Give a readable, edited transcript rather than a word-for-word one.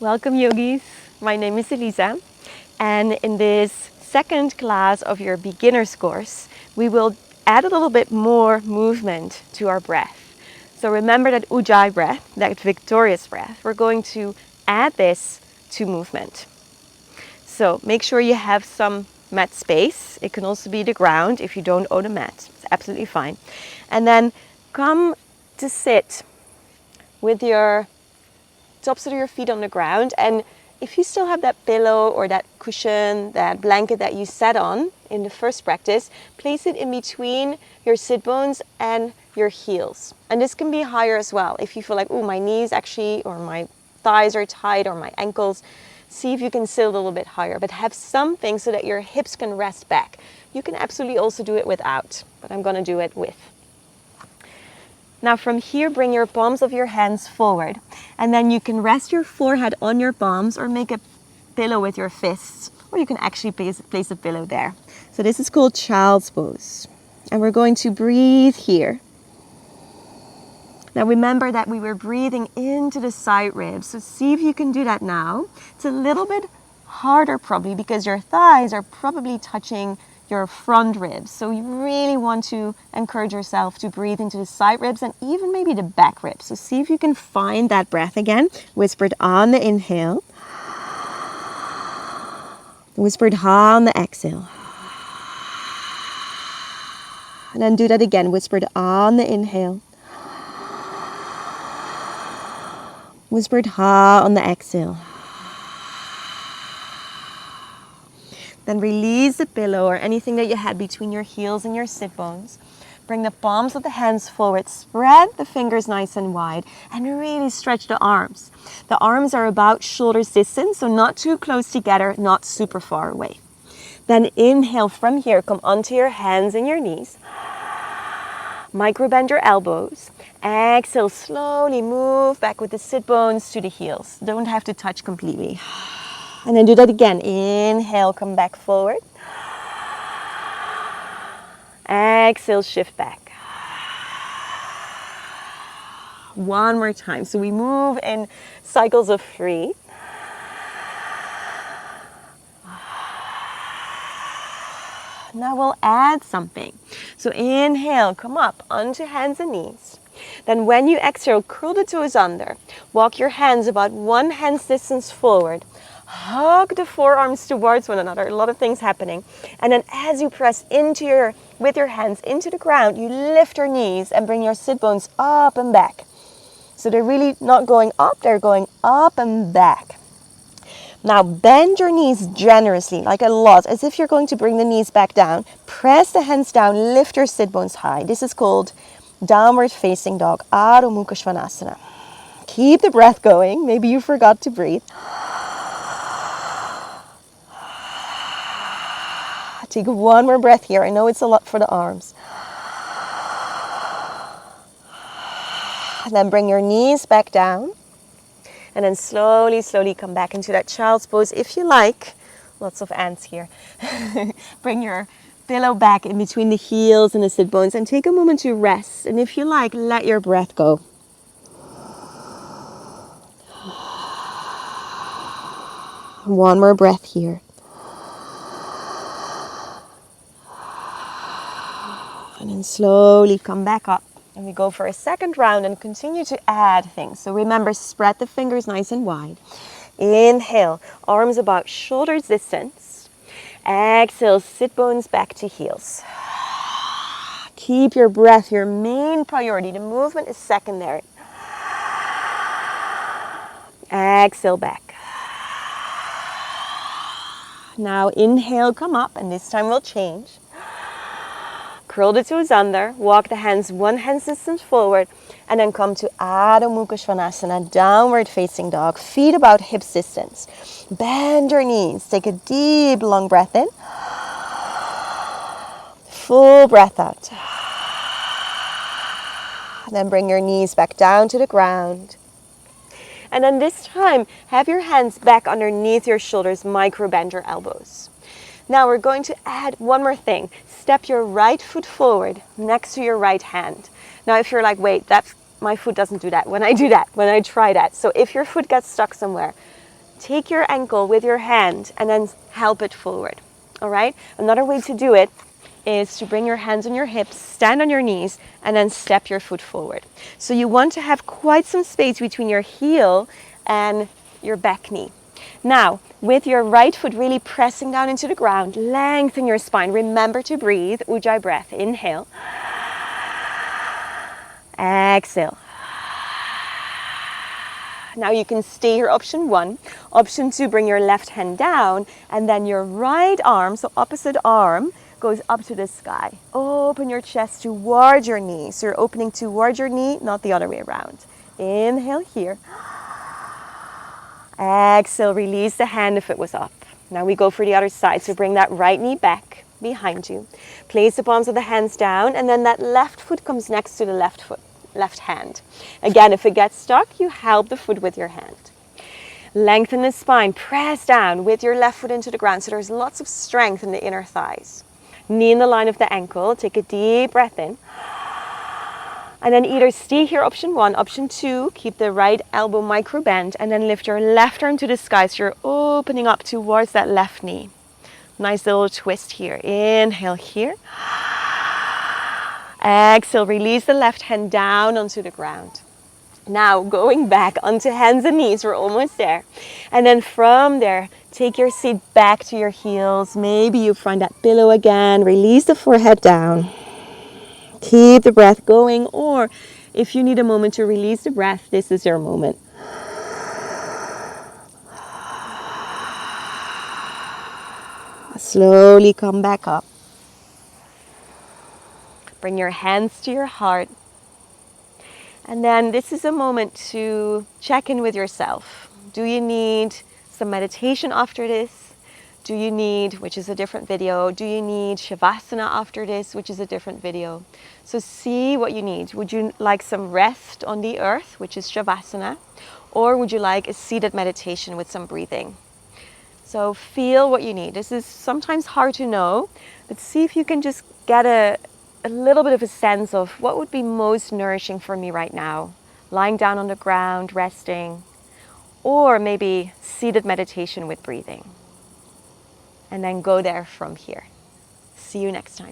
Welcome yogis, my name is Elisa, and in this second class of your beginner's course we will add a little bit more movement to our breath. So remember that Ujjayi breath, that victorious breath, we're going to add this to movement. So make sure you have some mat space. It can also be the ground if you don't own a mat, it's absolutely fine. And then come to sit with your tops of your feet on the ground, and if you still have that pillow or that cushion, that blanket that you sat on in the first practice, place it in between your sit bones and your heels. And this can be higher as well. If you feel like, oh, my knees actually, or my thighs are tight, or my ankles, see if you can sit a little bit higher, but have something so that your hips can rest back. You can absolutely also do it without, but I'm going to do it with. Now from here, bring your palms of your hands forward, and then you can rest your forehead on your palms or make a pillow with your fists, or you can actually place a pillow there. So this is called child's pose, and we're going to breathe here. Now remember that we were breathing into the side ribs, so see if you can do that now. It's a little bit harder probably because your thighs are probably touching your front ribs. So you really want to encourage yourself to breathe into the side ribs and even maybe the back ribs. So see if you can find that breath again. Whispered on the inhale. Whispered ha on the exhale. And then do that again. Whispered on the inhale. Whispered ha on the exhale. Then release the pillow or anything that you had between your heels and your sit bones. Bring the palms of the hands forward, spread the fingers nice and wide, and really stretch the arms. The arms are about shoulders distance, so not too close together, not super far away. Then inhale from here, come onto your hands and your knees. Micro bend your elbows. Exhale, slowly move back with the sit bones to the heels. Don't have to touch completely. And then do that again. Inhale, come back forward. Exhale, shift back. One more time. So we move in cycles of 3. Now we'll add something. So inhale, come up onto hands and knees. Then when you exhale, curl the toes under. Walk your hands about 1 hand's distance forward. Hug the forearms towards one another. A lot of things happening. And then as you press with your hands into the ground, you lift your knees and bring your sit bones up and back. So they're really not going up, they're going up and back. Now bend your knees generously, like a lot, as if you're going to bring the knees back down. Press the hands down, lift your sit bones high. This is called downward facing dog, Adho Mukha Svanasana. Keep the breath going. Maybe you forgot to breathe. Take one more breath here. I know it's a lot for the arms. And then bring your knees back down. And then slowly, slowly come back into that child's pose. If you like, lots of ants here. Bring your pillow back in between the heels and the sit bones and take a moment to rest. And if you like, let your breath go. One more breath here. And then slowly come back up. And we go for a second round and continue to add things. So remember, spread the fingers nice and wide. Inhale, arms about shoulders distance. Exhale, sit bones back to heels. Keep your breath your main priority. The movement is secondary. Exhale back. Now inhale, come up, and this time we'll change. Curl the toes under, walk the hands 1 hand's distance forward, and then come to Adho Mukha Svanasana, downward facing dog, feet about hips distance. Bend your knees, take a deep long breath in. Full breath out. And then bring your knees back down to the ground. And then this time, have your hands back underneath your shoulders, micro bend your elbows. Now we're going to add one more thing. Step your right foot forward next to your right hand. Now if you're like, wait, my foot doesn't do that. When I try that. So if your foot gets stuck somewhere, take your ankle with your hand and then help it forward. All right? Another way to do it is to bring your hands on your hips, stand on your knees, and then step your foot forward. So you want to have quite some space between your heel and your back knee. Now, with your right foot really pressing down into the ground, lengthen your spine. Remember to breathe. Ujjayi breath. Inhale. Exhale. Now you can stay here, option 1. Option 2, bring your left hand down, and then your right arm, so opposite arm, goes up to the sky. Open your chest towards your knee. So you're opening towards your knee, not the other way around. Inhale here. Exhale, release the hand if it was up. Now we go for the other side. So bring that right knee back behind you. Place the palms of the hands down, and then that left foot comes next to the left hand. Again, if it gets stuck, you help the foot with your hand. Lengthen the spine, press down with your left foot into the ground so there's lots of strength in the inner thighs. Knee in the line of the ankle, take a deep breath in. And then either stay here, option 1, option 2, keep the right elbow micro bend, and then lift your left arm to the sky so you're opening up towards that left knee. Nice little twist here. Inhale here. Exhale, release the left hand down onto the ground. Now going back onto hands and knees, we're almost there. And then from there, take your seat back to your heels. Maybe you find that pillow again. Release the forehead down. Keep the breath going, or if you need a moment to release the breath, this is your moment. Slowly come back up. Bring your hands to your heart. And then this is a moment to check in with yourself. Do you need some meditation after this? Do you need, which is a different video, do you need Shavasana after this, which is a different video? So see what you need. Would you like some rest on the earth, which is Shavasana? Or would you like a seated meditation with some breathing? So feel what you need. This is sometimes hard to know, but see if you can just get a little bit of a sense of what would be most nourishing for me right now. Lying down on the ground, resting, or maybe seated meditation with breathing. And then go there from here. See you next time.